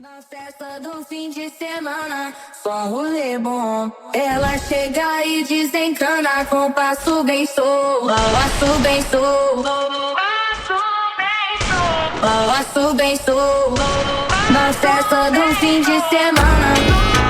Na festa do fim de semana, só um rolê bom. Ela chega e desencana com passo bem solto. Passo bem solto. Passo bem solto. Na festa do fim de semana.